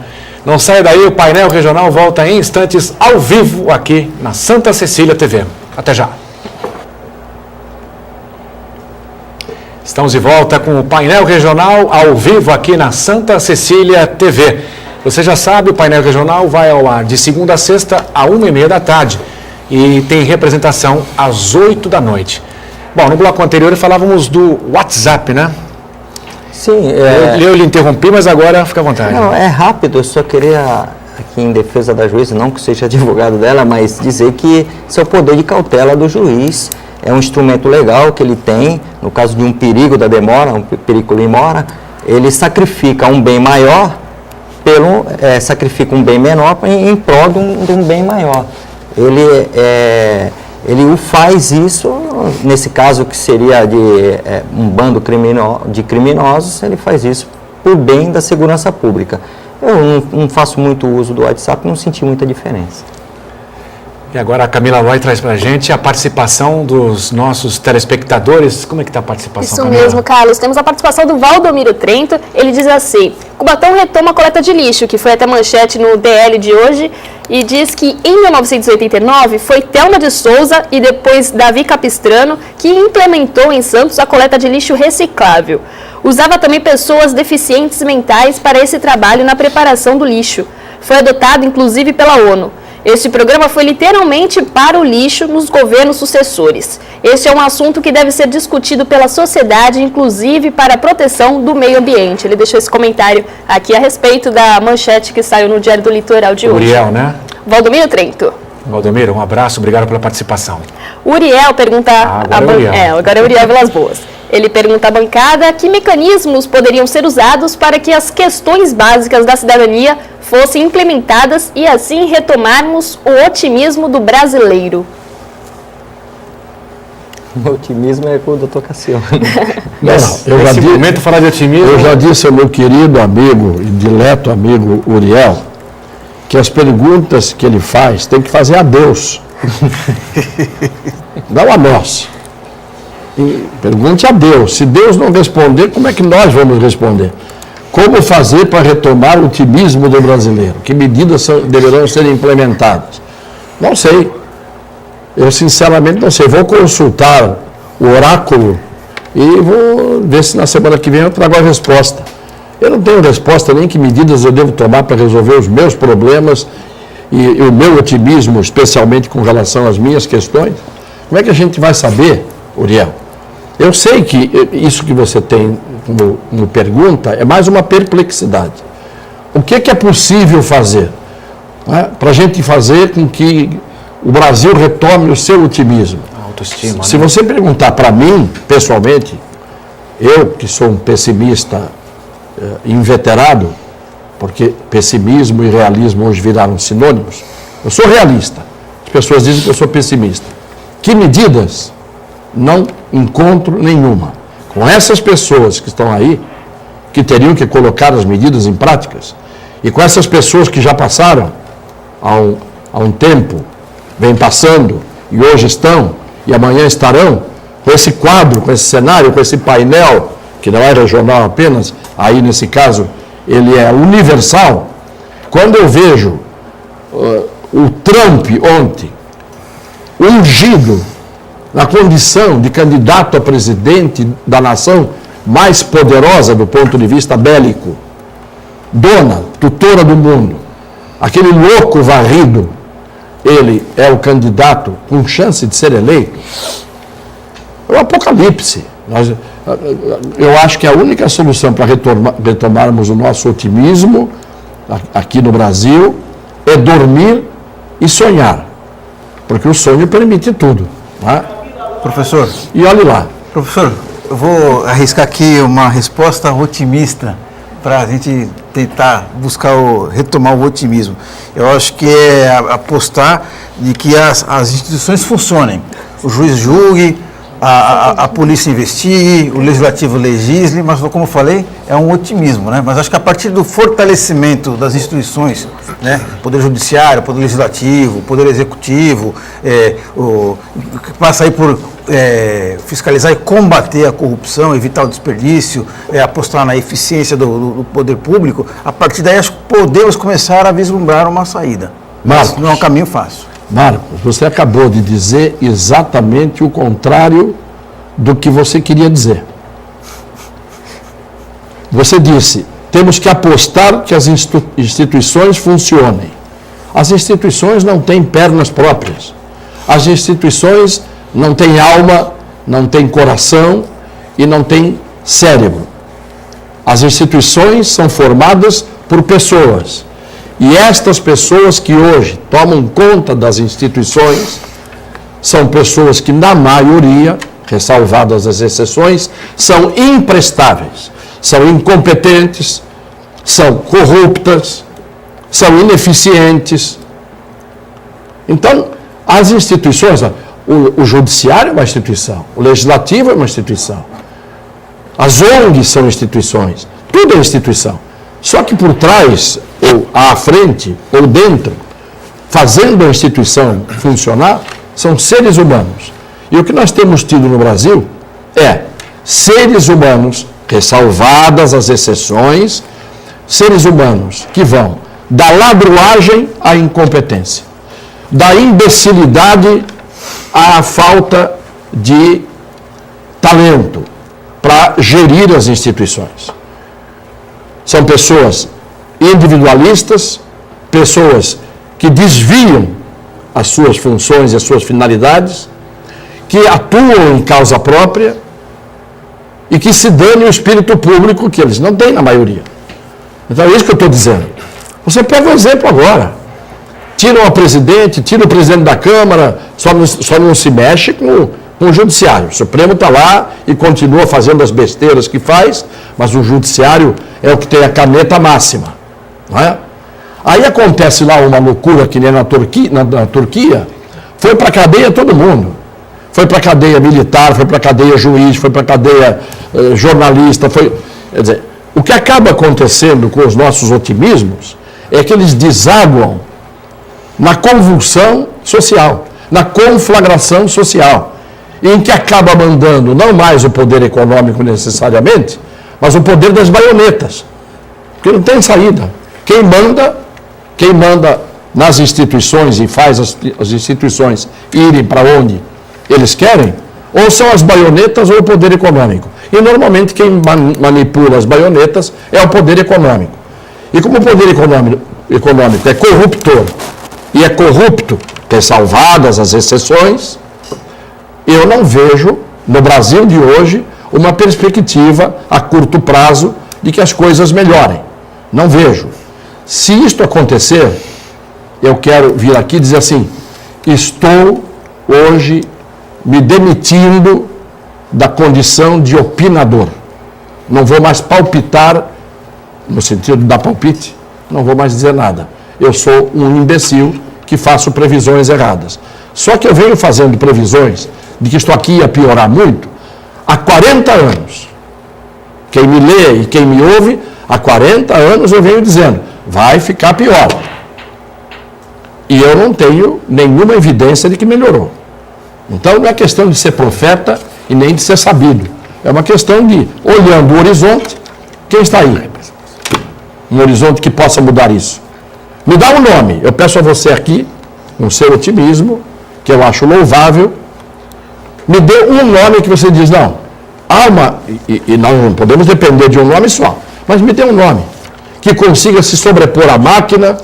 Não saia daí, o painel regional volta em instantes ao vivo aqui na Santa Cecília TV. Até já. Estamos de volta com o painel regional ao vivo aqui na Santa Cecília TV. Você já sabe, o painel regional vai ao ar de segunda a sexta, à 1h30 da tarde. E tem representação às 8 da noite. Bom, no bloco anterior falávamos do WhatsApp, né? Sim. Eu lhe interrompi, mas agora fica à vontade. Não, é rápido, eu só queria, aqui em defesa da juíza, não que seja advogado dela, mas dizer que esse é o poder de cautela do juiz. É um instrumento legal que ele tem, no caso de um perigo da demora, um perigo de demora, ele sacrifica um bem maior, sacrifica um bem menor em prol de um bem maior. Ele faz isso, nesse caso que seria de um bando de criminosos, ele faz isso por bem da segurança pública. Eu não faço muito uso do WhatsApp, não senti muita diferença. E agora a Camila Loy traz pra gente a participação dos nossos telespectadores. Como é que está a participação, Isso Camila? mesmo, Carlos. Temos a participação do Valdomiro Trento. Ele diz assim: Cubatão retoma a coleta de lixo, que foi até manchete no DL de hoje, e diz que em 1989 foi Thelma de Souza e depois Davi Capistrano que implementou em Santos a coleta de lixo reciclável. Usava também pessoas deficientes mentais para esse trabalho na preparação do lixo. Foi adotado inclusive pela ONU. Este programa foi literalmente para o lixo nos governos sucessores. Este é um assunto que deve ser discutido pela sociedade, inclusive para a proteção do meio ambiente. Ele deixou esse comentário aqui a respeito da manchete que saiu no Diário do Litoral de hoje. Uriel, né? Valdomiro Trento. Valdomiro, um abraço, obrigado pela participação. Uriel pergunta... Agora é Uriel. Agora é Uriel Vilas Boas. Ele pergunta à bancada que mecanismos poderiam ser usados para que as questões básicas da cidadania fossem implementadas e assim retomarmos o otimismo do brasileiro. O otimismo é com o doutor Cassione. Nesse momento, falar de otimismo... Eu já disse ao meu querido amigo e dileto amigo Uriel que as perguntas que ele faz tem que fazer a Deus, não a nós. E pergunte a Deus. Se Deus não responder, como é que nós vamos responder? Como fazer para retomar o otimismo do brasileiro? Que medidas deverão ser implementadas? Não sei. Eu sinceramente não sei. Vou consultar o oráculo e vou ver se na semana que vem eu trago a resposta. Eu não tenho resposta nem que medidas eu devo tomar para resolver os meus problemas e o meu otimismo, especialmente com relação às minhas questões. Como é que a gente vai saber, Uriel? Eu sei que isso que você tem como pergunta é mais uma perplexidade. O que é possível fazer, né, para a gente fazer com que o Brasil retome o seu otimismo? Autoestima, Se né? você perguntar para mim, pessoalmente, eu que sou um pessimista inveterado, porque pessimismo e realismo hoje viraram sinônimos, eu sou realista. As pessoas dizem que eu sou pessimista. Que medidas? Não encontro nenhuma. Com essas pessoas que estão aí, que teriam que colocar as medidas em práticas, e com essas pessoas que já passaram há um tempo, vem passando, e hoje estão, e amanhã estarão, com esse quadro, com esse cenário, com esse painel, que não é regional apenas, aí nesse caso ele é universal. Quando eu vejo o Trump ontem, ungido na condição de candidato a presidente da nação mais poderosa do ponto de vista bélico, dona, tutora do mundo, aquele louco varrido, ele é o candidato com chance de ser eleito, é o apocalipse. Eu acho que a única solução para retomarmos o nosso otimismo aqui no Brasil é dormir e sonhar, porque o sonho permite tudo, não é? Professor, E olhe lá. professor, eu vou arriscar aqui uma resposta otimista para a gente tentar retomar o otimismo. Eu acho que é apostar de que as instituições funcionem. O juiz julgue, a polícia investigue, o legislativo legisle, mas como eu falei, é um otimismo, né? Mas acho que a partir do fortalecimento das instituições, né? Poder judiciário, poder legislativo, poder executivo, que passa aí por fiscalizar e combater a corrupção, evitar o desperdício, apostar na eficiência do poder público, a partir daí acho que podemos começar a vislumbrar uma saída. Mas não é um caminho fácil. Marcos, você acabou de dizer exatamente o contrário do que você queria dizer. Você disse, temos que apostar que as instituições funcionem. As instituições não têm pernas próprias. As instituições não têm alma, não têm coração e não têm cérebro. As instituições são formadas por pessoas. E estas pessoas que hoje tomam conta das instituições são pessoas que, na maioria, ressalvadas as exceções, são imprestáveis, são incompetentes, são corruptas, são ineficientes. Então, as instituições, o judiciário é uma instituição, o legislativo é uma instituição, as ONGs são instituições, tudo é instituição. Só que por trás, ou à frente, ou dentro, fazendo a instituição funcionar, são seres humanos. E o que nós temos tido no Brasil é seres humanos, ressalvadas as exceções, seres humanos que vão da ladruagem à incompetência, da imbecilidade à falta de talento para gerir as instituições. São pessoas individualistas, pessoas que desviam as suas funções e as suas finalidades, que atuam em causa própria e que se dane o espírito público que eles não têm na maioria. Então é isso que eu estou dizendo. Você pega um exemplo agora. Tiram a presidente, tiram o presidente da Câmara, só não se mexe com com o Judiciário. O Supremo está lá e continua fazendo as besteiras que faz, mas o Judiciário é o que tem a caneta máxima. Não é? Aí acontece lá uma loucura que nem na Turquia, foi para a cadeia todo mundo. Foi para a cadeia militar, foi para a cadeia juiz, foi para a cadeia jornalista. Quer dizer, o que acaba acontecendo com os nossos otimismos é que eles desaguam na convulsão social, na conflagração social, em que acaba mandando não mais o poder econômico necessariamente, mas o poder das baionetas, porque não tem saída. Quem manda nas instituições e faz as instituições irem para onde eles querem, ou são as baionetas ou o poder econômico. E normalmente quem manipula as baionetas é o poder econômico. E como o poder econômico é corruptor e é corrupto, tem salvadas as exceções, eu não vejo no Brasil de hoje uma perspectiva a curto prazo de que as coisas melhorem. Não vejo. Se isto acontecer, eu quero vir aqui dizer assim, estou hoje me demitindo da condição de opinador. Não vou mais palpitar, no sentido da palpite, não vou mais dizer nada. Eu sou um imbecil que faço previsões erradas. Só que eu venho fazendo previsões de que isto aqui ia piorar muito há 40 anos. Quem me lê e quem me ouve, há 40 anos eu venho dizendo, vai ficar pior. E eu não tenho nenhuma evidência de que melhorou. Então não é questão de ser profeta e nem de ser sabido. É uma questão de, olhando o horizonte, quem está aí? Um horizonte que possa mudar isso. Me dá um nome. Eu peço a você aqui, com seu otimismo, que eu acho louvável, me dê um nome que você diz, não, há uma, e não podemos depender de um nome só, mas me dê um nome que consiga se sobrepor à máquina,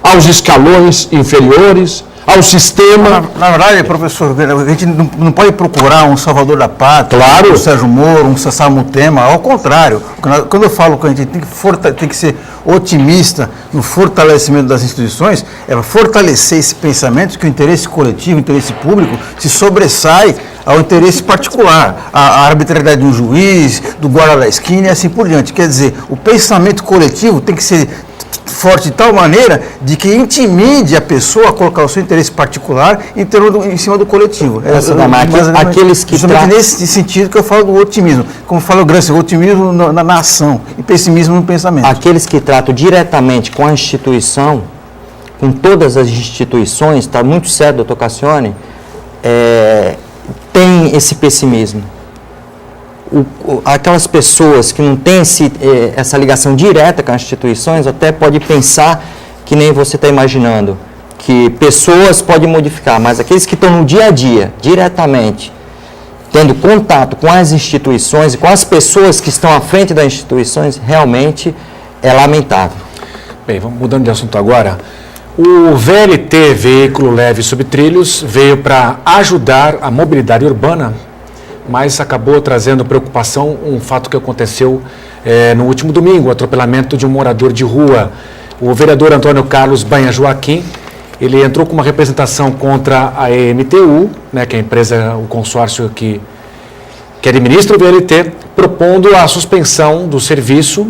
aos escalões inferiores, ao sistema. Na verdade, professor, a gente não pode procurar um salvador da pátria, claro, um Sérgio Moro, um Sassá Mutema, ao contrário. Quando eu falo que a gente tem que ser otimista no fortalecimento das instituições, é fortalecer esse pensamento que o interesse coletivo, o interesse público, se sobressai ao interesse particular, a arbitrariedade de um juiz, do guarda da esquina e assim por diante. Quer dizer, o pensamento coletivo tem que ser forte de tal maneira de que intimide a pessoa a colocar o seu interesse particular em cima do coletivo. Aqueles que nesse sentido que eu falo do otimismo. Como fala o Gramsci, o otimismo na ação e pessimismo no pensamento. Aqueles que tratam diretamente com a instituição, com todas as instituições, está muito certo, doutor Cassione, tem esse pessimismo. Aquelas pessoas que não têm essa ligação direta com as instituições até pode pensar que nem você está imaginando, que pessoas podem modificar, mas aqueles que estão no dia a dia, diretamente, tendo contato com as instituições e com as pessoas que estão à frente das instituições, realmente é lamentável. Bem, vamos mudando de assunto agora. O VLT, Veículo Leve Sob Trilhos, veio para ajudar a mobilidade urbana, mas acabou trazendo preocupação um fato que aconteceu no último domingo, o atropelamento de um morador de rua. O vereador Antônio Carlos Banha Joaquim, ele entrou com uma representação contra a EMTU, né, que é a empresa, o consórcio que administra o VLT, propondo a suspensão do serviço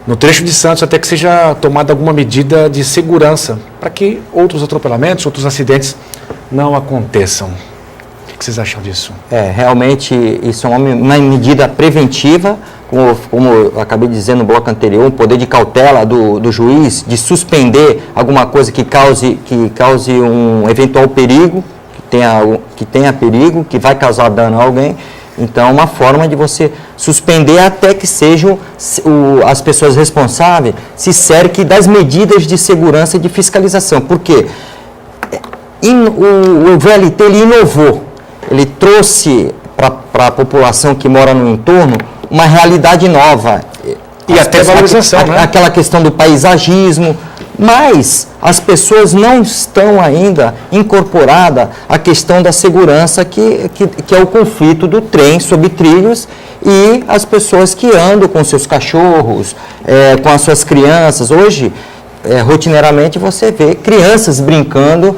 no trecho de Santos até que seja tomada alguma medida de segurança para que outros atropelamentos, outros acidentes não aconteçam. O que vocês acham disso? Realmente isso é uma medida preventiva, como eu acabei de dizer no bloco anterior, um poder de cautela do juiz de suspender alguma coisa que cause um eventual perigo, que tenha perigo, que vai causar dano a alguém. Então, é uma forma de você suspender até que sejam as pessoas responsáveis se cerquem das medidas de segurança e de fiscalização. Por quê? O VLT ele inovou. Ele trouxe para a população que mora no entorno uma realidade nova. E até valorização, né? Aquela questão do paisagismo, mas as pessoas não estão ainda incorporadas à questão da segurança, que é o conflito do trem sobre trilhos e as pessoas que andam com seus cachorros, com as suas crianças. Hoje, rotineiramente, você vê crianças brincando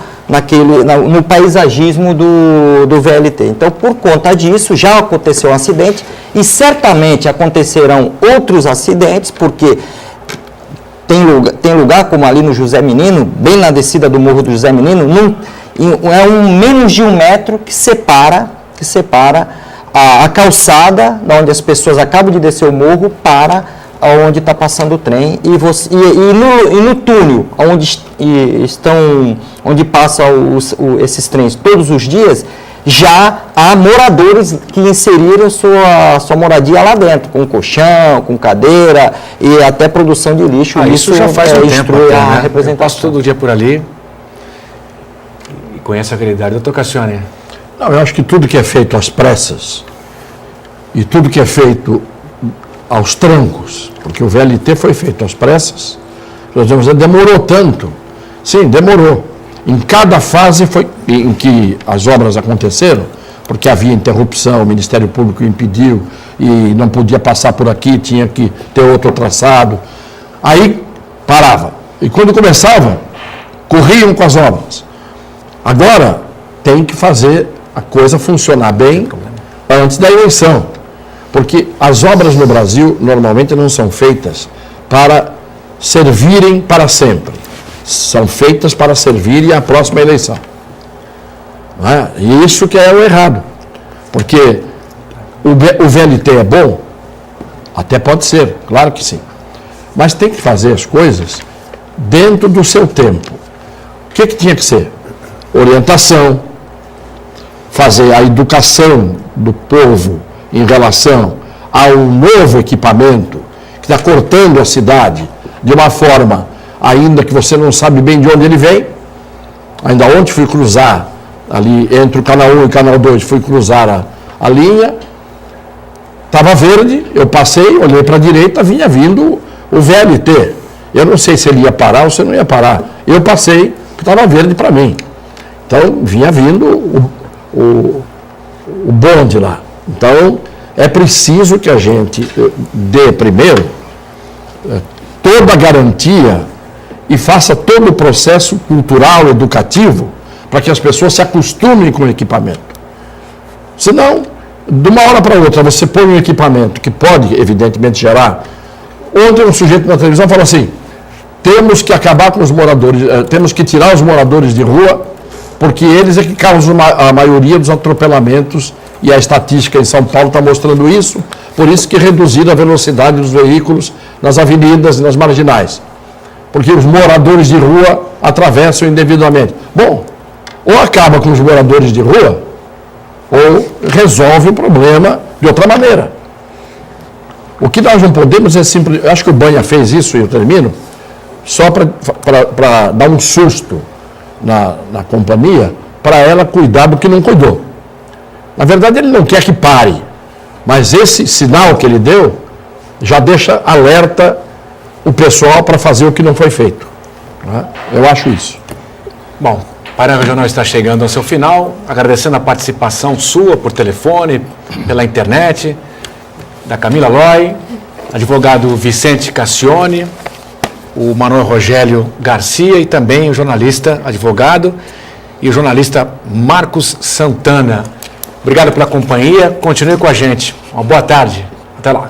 no paisagismo do VLT. Então, por conta disso, já aconteceu um acidente e certamente acontecerão outros acidentes, porque tem lugar como ali no José Menino, bem na descida do Morro do José Menino, é menos de 1 metro que separa a calçada, onde as pessoas acabam de descer o morro, para onde está passando o trem, e no túnel onde passam esses trens todos os dias, já há moradores que inseriram sua moradia lá dentro, com colchão, com cadeira e até produção de lixo. Isso já faz um tempo até, a né? representação. Eu passo todo dia por ali e conheço a realidade. Doutor Cassione. Não, eu acho que tudo que é feito às pressas e tudo que é feito aos trancos, porque o VLT foi feito às pressas, nós vamos dizer, demorou tanto. Sim, demorou. Em cada fase em que as obras aconteceram, porque havia interrupção, o Ministério Público impediu e não podia passar por aqui, tinha que ter outro traçado. Aí parava. E quando começava, corriam com as obras. Agora tem que fazer a coisa funcionar bem antes da eleição. Porque as obras no Brasil normalmente não são feitas para servirem para sempre. São feitas para servirem à próxima eleição. Não é? E isso que é o errado. Porque o VLT é bom? Até pode ser, claro que sim. Mas tem que fazer as coisas dentro do seu tempo. O que tinha que ser? Orientação, fazer a educação do povo em relação ao novo equipamento que está cortando a cidade de uma forma ainda que você não sabe bem de onde ele vem. Ainda ontem fui cruzar ali entre o canal 1 e o canal 2, fui cruzar a linha, estava verde, eu passei, olhei para a direita, vinha vindo o VLT. Eu não sei se ele ia parar ou se não ia parar. Eu passei, porque estava verde para mim. Então vinha vindo o bonde lá. Então é preciso que a gente dê primeiro toda a garantia e faça todo o processo cultural, educativo, para que as pessoas se acostumem com o equipamento. Senão, de uma hora para outra, você põe um equipamento que pode, evidentemente, gerar. Ontem um sujeito na televisão falou assim: temos que acabar com os moradores, temos que tirar os moradores de rua, porque eles é que causam a maioria dos atropelamentos, e a estatística em São Paulo está mostrando isso, por isso que reduziram a velocidade dos veículos nas avenidas e nas marginais. Porque os moradores de rua atravessam indevidamente. Bom, ou acaba com os moradores de rua, ou resolve o problema de outra maneira. O que nós não podemos é simplesmente... Eu acho que o Banha fez isso, e eu termino, só para dar um susto na companhia, para ela cuidar do que não cuidou. Na verdade, ele não quer que pare, mas esse sinal que ele deu já deixa alerta o pessoal para fazer o que não foi feito. Eu acho isso. Bom, o Painel Regional está chegando ao seu final, agradecendo a participação sua por telefone, pela internet, da Camila Loi, advogado Vicente Cassione, o Manuel Rogélio Garcia e também o jornalista, advogado, e o jornalista Marcos Santana. Obrigado pela companhia, continue com a gente. Uma boa tarde, até lá.